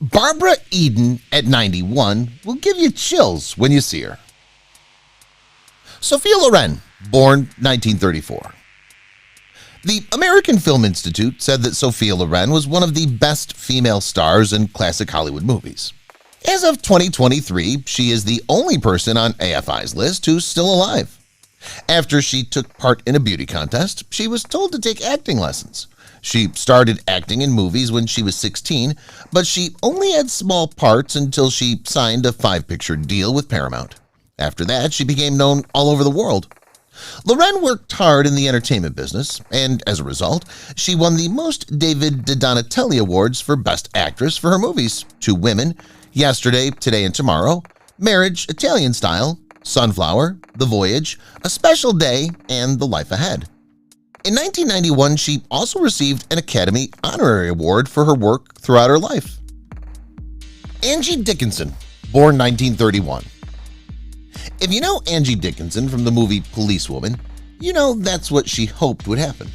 Barbara Eden at 91 will give you chills when you see her. Sophia Loren, born 1934. The American Film Institute said that Sophia Loren was one of the best female stars in classic Hollywood movies. As of 2023, she is the only person on AFI's list who's still alive. After she took part in a beauty contest, she was told to take acting lessons. She started acting in movies when she was 16, but she only had small parts until she signed a 5-picture deal with Paramount. After that, she became known all over the world. Loren worked hard in the entertainment business, and as a result, she won the most David DeDonatelli Awards for Best Actress for her movies: Two Women, Yesterday, Today and Tomorrow, Marriage, Italian Style, Sunflower, The Voyage, A Special Day, and The Life Ahead. In 1991, she also received an Academy Honorary Award for her work throughout her life. Angie Dickinson, born 1931. If you know Angie Dickinson from the movie Policewoman, you know that's what she hoped would happen.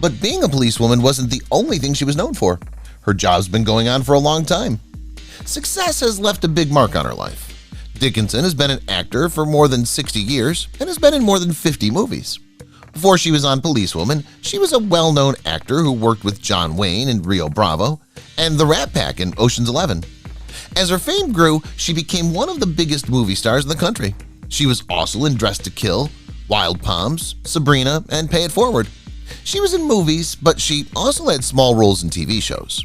But being a policewoman wasn't the only thing she was known for. Her job's been going on for a long time. Success has left a big mark on her life. Dickinson has been an actor for more than 60 years and has been in more than 50 movies. Before she was on Policewoman, she was a well-known actor who worked with John Wayne in Rio Bravo and the Rat Pack in Ocean's 11. As her fame grew, she became one of the biggest movie stars in the country. She was also in Dressed to Kill, Wild Palms, Sabrina, and Pay It Forward. She was in movies, but she also had small roles in TV shows.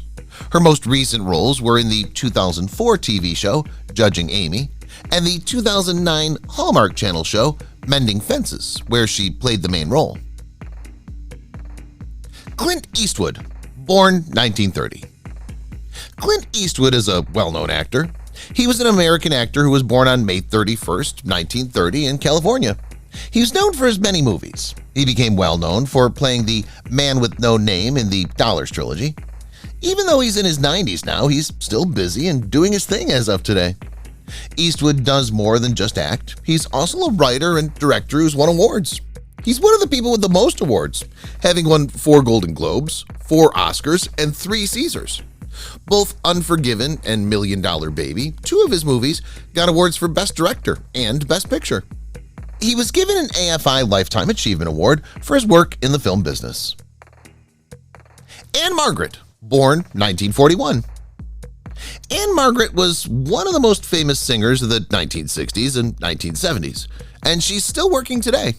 Her most recent roles were in the 2004 TV show Judging Amy and the 2009 Hallmark Channel show Mending Fences, where she played the main role. Clint Eastwood, born 1930. Clint Eastwood is a well-known actor. He was an American actor who was born on May 31st, 1930 in California. He was known for his many movies. He became well-known for playing the Man with No Name in the Dollars trilogy. Even though he's in his 90s now, he's still busy and doing his thing as of today. Eastwood does more than just act. He's also a writer and director who's won awards. He's one of the people with the most awards, having won 4 Golden Globes, 4 Oscars, and 3 Caesars. Both Unforgiven and $1 Million Baby, 2 of his movies, got awards for Best Director and Best Picture. He was given an AFI Lifetime Achievement Award for his work in the film business. Ann-Margret, born 1941. Ann-Margret was one of the most famous singers of the 1960s and 1970s, and she's still working today.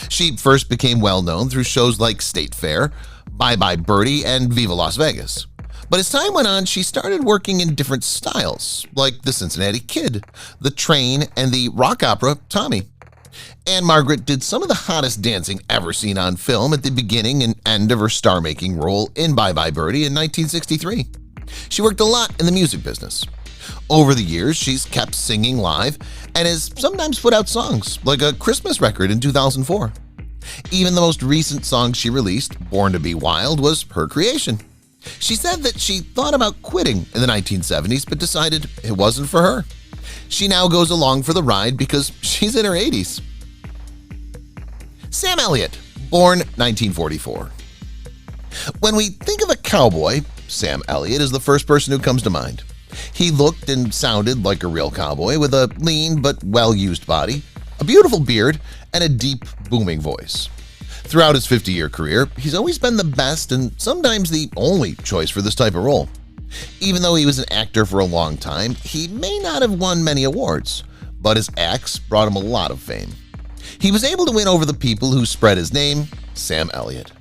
She first became well-known through shows like State Fair, Bye Bye Birdie, and Viva Las Vegas. But as time went on, she started working in different styles, like the Cincinnati Kid, The Train, and the rock opera Tommy. Ann-Margret did some of the hottest dancing ever seen on film at the beginning and end of her star-making role in Bye Bye Birdie in 1963. She worked a lot in the music business. Over the years, she's kept singing live and has sometimes put out songs, like a Christmas record in 2004. Even the most recent song she released, Born to Be Wild, was her creation. She said that she thought about quitting in the 1970s but decided it wasn't for her. She now goes along for the ride because she's in her 80s. Sam Elliott, born 1944. When we think of a cowboy, Sam Elliott is the first person who comes to mind. He looked and sounded like a real cowboy with a lean but well-used body, a beautiful beard, and a deep, booming voice. Throughout his 50-year career, he's always been the best and sometimes the only choice for this type of role. Even though he was an actor for a long time, he may not have won many awards, but his acts brought him a lot of fame. He was able to win over the people who spread his name, Sam Elliott.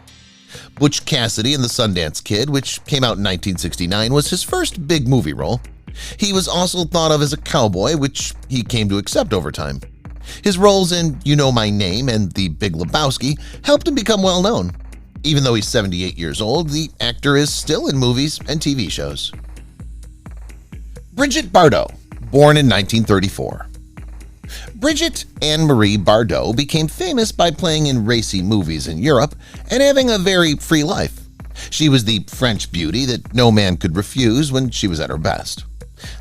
Butch Cassidy and the Sundance Kid, which came out in 1969, was his first big movie role. He was also thought of as a cowboy, which he came to accept over time. His roles in You Know My Name and The Big Lebowski helped him become well-known. Even though he's 78 years old, the actor is still in movies and TV shows. Brigitte Bardot, born in 1934. Brigitte Anne-Marie Bardot became famous by playing in racy movies in Europe and having a very free life. She was the French beauty that no man could refuse when she was at her best.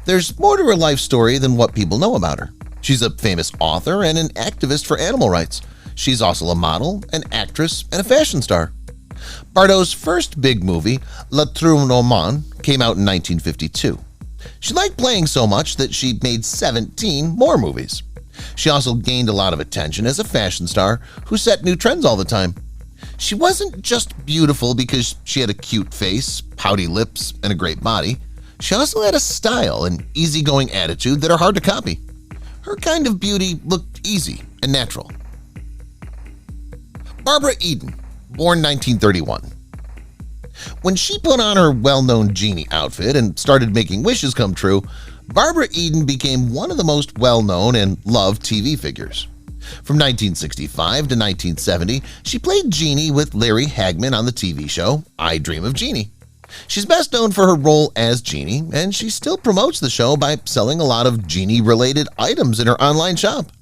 There's more to her life story than what people know about her. She's a famous author and an activist for animal rights. She's also a model, an actress, and a fashion star. Bardot's first big movie, Le Trou Normand, came out in 1952. She liked playing so much that she made 17 more movies. She also gained a lot of attention as a fashion star who set new trends all the time. She wasn't just beautiful because she had a cute face, pouty lips, and a great body. She also had a style and easygoing attitude that are hard to copy. Her kind of beauty looked easy and natural. Barbara Eden, born 1931. When she put on her well-known genie outfit and started making wishes come true, Barbara Eden became one of the most well-known and loved TV figures. From 1965 to 1970, she played Jeannie with Larry Hagman on the TV show I Dream of Jeannie. She's best known for her role as Jeannie, and she still promotes the show by selling a lot of Jeannie-related items in her online shop.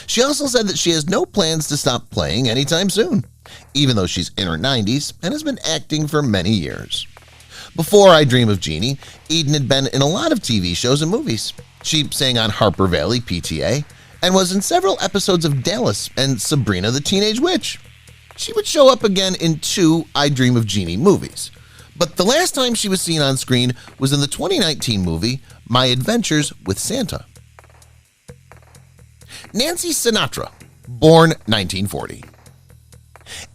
She also said that she has no plans to stop playing anytime soon, even though she's in her 90s and has been acting for many years. Before I Dream of Jeannie, Eden had been in a lot of TV shows and movies. She sang on Harper Valley PTA and was in several episodes of Dallas and Sabrina the Teenage Witch. She would show up again in 2 I Dream of Jeannie movies, but the last time she was seen on screen was in the 2019 movie My Adventures with Santa. Nancy Sinatra, born 1940.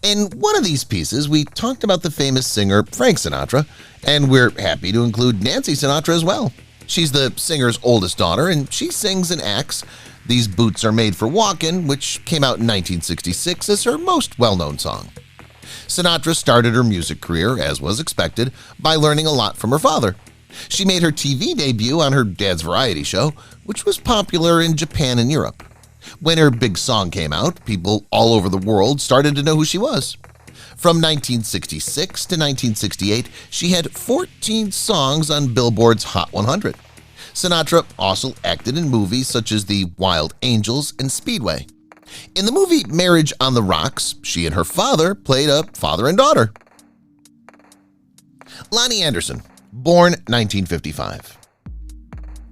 In one of these pieces, we talked about the famous singer Frank Sinatra, and we're happy to include Nancy Sinatra as well. She's the singer's oldest daughter, and she sings and acts These Boots Are Made for Walkin', which came out in 1966 as her most well-known song. Sinatra started her music career, as was expected, by learning a lot from her father. She made her TV debut on her dad's variety show, which was popular in Japan and Europe. When her big song came out, people all over the world started to know who she was. From 1966 to 1968, she had 14 songs on Billboard's Hot 100. Sinatra also acted in movies such as The Wild Angels and Speedway. In the movie Marriage on the Rocks, she and her father played a father and daughter. Lonnie Anderson, born 1955.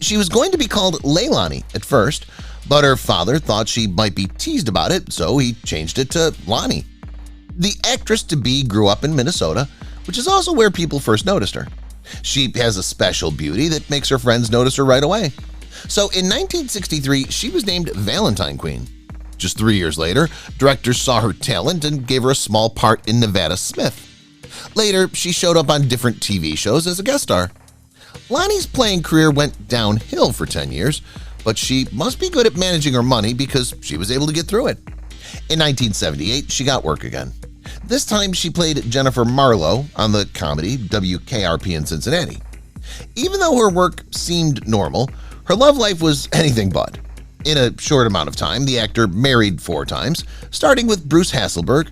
She was going to be called Leilani at first, but her father thought she might be teased about it, so he changed it to Lonnie. The actress-to-be grew up in Minnesota, which is also where people first noticed her. She has a special beauty that makes her friends notice her right away. So in 1963, she was named Valentine Queen. Just 3 years later, directors saw her talent and gave her a small part in Nevada Smith. Later, she showed up on different TV shows as a guest star. Lonnie's playing career went downhill for 10 years, but she must be good at managing her money because she was able to get through it. In 1978, she got work again. This time, she played Jennifer Marlowe on the comedy WKRP in Cincinnati. Even though her work seemed normal, her love life was anything but. In a short amount of time, the actor married 4 times, starting with Bruce Hasselberg.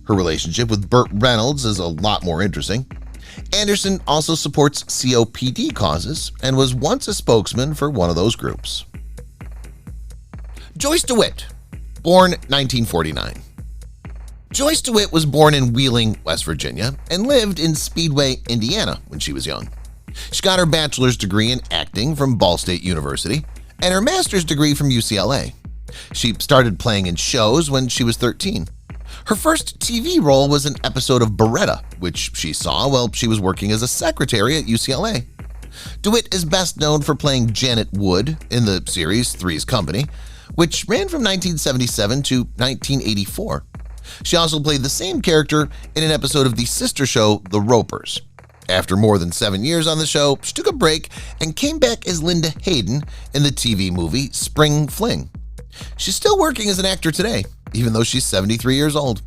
Her relationship with Burt Reynolds is a lot more interesting. Anderson also supports COPD causes and was once a spokesman for one of those groups. Joyce DeWitt, born 1949. Joyce DeWitt was born in Wheeling, West Virginia, and lived in Speedway, Indiana when she was young. She got her bachelor's degree in acting from Ball State University and her master's degree from UCLA. She started playing in shows when she was 13. Her first TV role was an episode of Beretta, which she saw while she was working as a secretary at UCLA. DeWitt is best known for playing Janet Wood in the series Three's Company, which ran from 1977 to 1984. She also played the same character in an episode of the sister show The Ropers. After more than 7 years on the show, she took a break and came back as Linda Hayden in the TV movie Spring Fling. She's still working as an actor today, even though she's 73 years old.